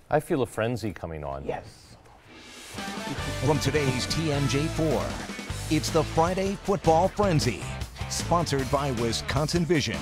I feel a frenzy coming on. Yes. From today's TMJ4, it's the Friday Football Frenzy, sponsored by Wisconsin Vision.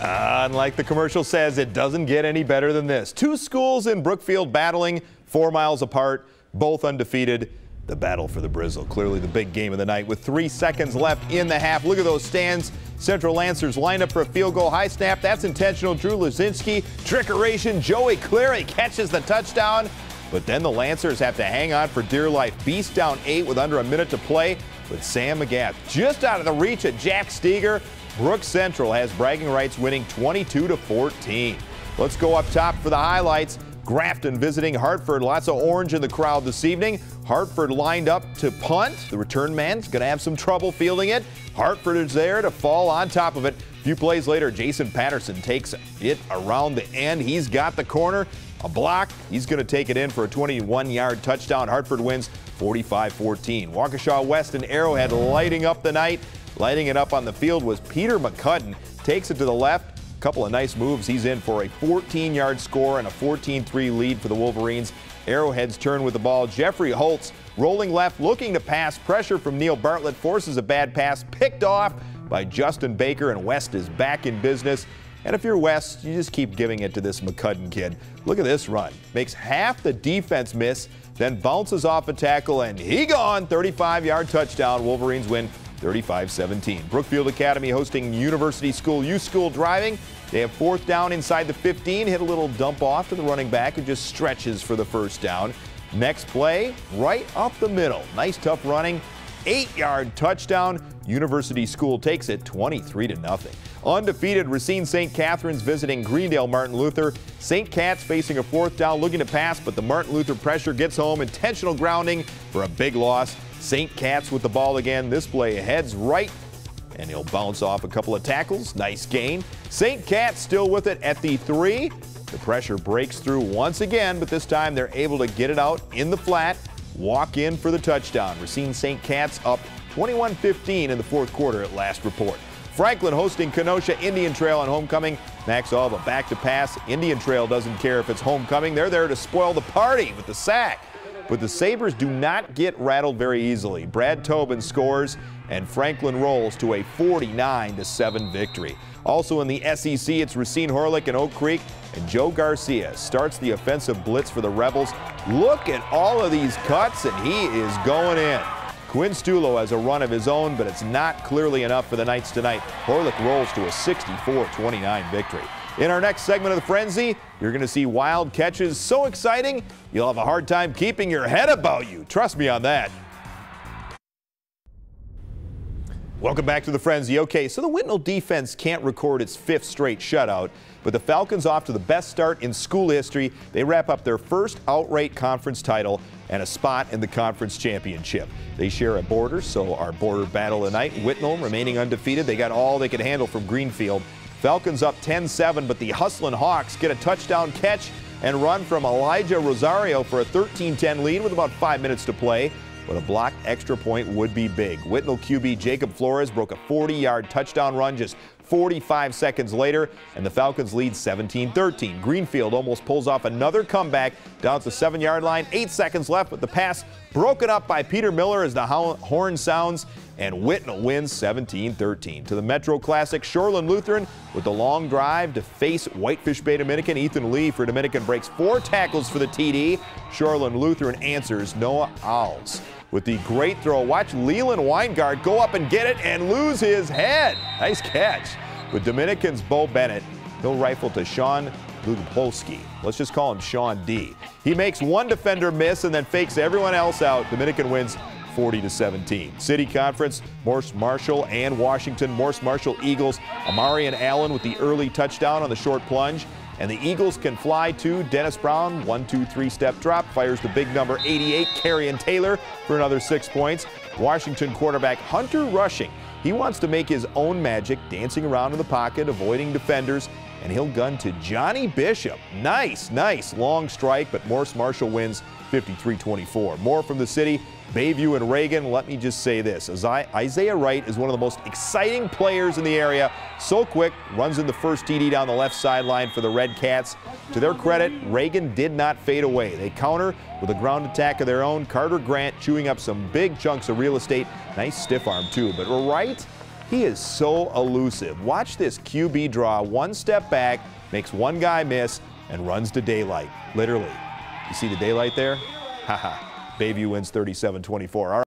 And like the commercial says, it doesn't get any better than this. Two schools in Brookfield battling 4 miles apart, both undefeated. The battle for the Brizzle, clearly the big game of the night with 3 seconds left in the half. Look at those stands. Central Lancers lined up for a field goal. High snap, that's intentional. Drew Lazinski, trickeration. Joey Cleary catches the touchdown. But then the Lancers have to hang on for dear life. Beast down 8 with under a minute to play. With Sam McGath just out of the reach of Jack Steger. Brooks Central has bragging rights, winning 22-14. Let's go up top for the highlights. Grafton visiting Hartford. Lots of orange in the crowd this evening. Hartford lined up to punt. The return man's going to have some trouble fielding it. Hartford is there to fall on top of it. A few plays later, Jason Patterson takes it around the end. He's got the corner. A block. He's going to take it in for a 21-yard touchdown. Hartford wins 45-14. Waukesha West and Arrowhead lighting up the night. Lighting it up on the field was Peter McCudden. Takes it to the left. Couple of nice moves. He's in for a 14-yard score and a 14-3 lead for the Wolverines. Arrowhead's turn with the ball. Jeffrey Holtz rolling left, looking to pass. Pressure from Neil Bartlett forces a bad pass. Picked off by Justin Baker, and West is back in business. And if you're West, you just keep giving it to this McCudden kid. Look at this run. Makes half the defense miss, then bounces off a tackle, and he gone. 35-yard touchdown. Wolverines win 35-17. Brookfield Academy hosting University School. U-School driving. They have 4th down inside the 15. Hit a little dump off to the running back who just stretches for the first down. Next play, right up the middle. Nice tough running. 8-yard touchdown. University School takes it 23-0. Undefeated Racine St. Catharines visiting Greendale Martin Luther. St. Cat's facing a 4th down, looking to pass, but the Martin Luther pressure gets home. Intentional grounding for a big loss. St. Cat's with the ball again. This play heads right, and he'll bounce off a couple of tackles. Nice gain. St. Cat's still with it at the 3. The pressure breaks through once again, but this time they're able to get it out in the flat, walk in for the touchdown. Racine St. Cat's up 21-15 in the 4th quarter at last report. Franklin hosting Kenosha Indian Trail on homecoming. Max Alva back to pass. Indian Trail doesn't care if it's homecoming. They're there to spoil the party with the sack. But the Sabres do not get rattled very easily. Brad Tobin scores, and Franklin rolls to a 49-7 victory. Also in the SEC, it's Racine Horlick and Oak Creek, and Joe Garcia starts the offensive blitz for the Rebels. Look at all of these cuts, and he is going in. Quinn Stulo has a run of his own, but it's not clearly enough for the Knights tonight. Horlick rolls to a 64-29 victory. In our next segment of the Frenzy, you're going to see wild catches so exciting, you'll have a hard time keeping your head about you. Trust me on that. Welcome back to the Frenzy. Okay, so the Whitnall defense can't record its 5th straight shutout, but the Falcons off to the best start in school history. They wrap up their first outright conference title and a spot in the conference championship. They share a border, so our border battle tonight. Whitnall remaining undefeated. They got all they could handle from Greenfield. Falcons up 10-7, but the hustling Hawks get a touchdown catch and run from Elijah Rosario for a 13-10 lead with about 5 minutes to play. But a blocked extra point would be big. Whitnall QB Jacob Flores broke a 40-yard touchdown run just 45 seconds later, and the Falcons lead 17-13. Greenfield almost pulls off another comeback down at the 7-yard line. 8 seconds left, but the pass broken up by Peter Miller as the horn sounds, and Whitnall wins 17-13. To the Metro Classic, Shoreland Lutheran with the long drive to face Whitefish Bay Dominican. Ethan Lee for Dominican breaks 4 tackles for the TD. Shoreland Lutheran answers Noah Owls with the great throw. Watch Leland Weingart go up and get it and lose his head. Nice catch. With Dominican's Bo Bennett, he'll rifle to Sean Lugopolsky. Let's just call him Sean D. He makes one defender miss and then fakes everyone else out. Dominican wins 40-17. City Conference, Morse Marshall and Washington. Morse Marshall Eagles, Amarian Allen with the early touchdown on the short plunge. And the Eagles can fly to Dennis Brown, 1-2-3 step drop, fires the big number 88, Carrion Taylor for another 6 points. Washington quarterback Hunter Rushing. He wants to make his own magic, dancing around in the pocket, avoiding defenders. and he'll gun to Johnny Bishop. Nice long strike, but Morse Marshall wins 53-24. More from the city, Bayview and Reagan. Let me just say this. Isaiah Wright is one of the most exciting players in the area. So quick, runs in the first TD down the left sideline for the Red Cats. To their credit, Reagan did not fade away. They counter with a ground attack of their own. Carter Grant chewing up some big chunks of real estate. Nice stiff arm too, but Wright, he is so elusive. Watch this QB draw, one step back, makes one guy miss, and runs to daylight, literally. You see the daylight there? Haha. Bayview wins 37-24.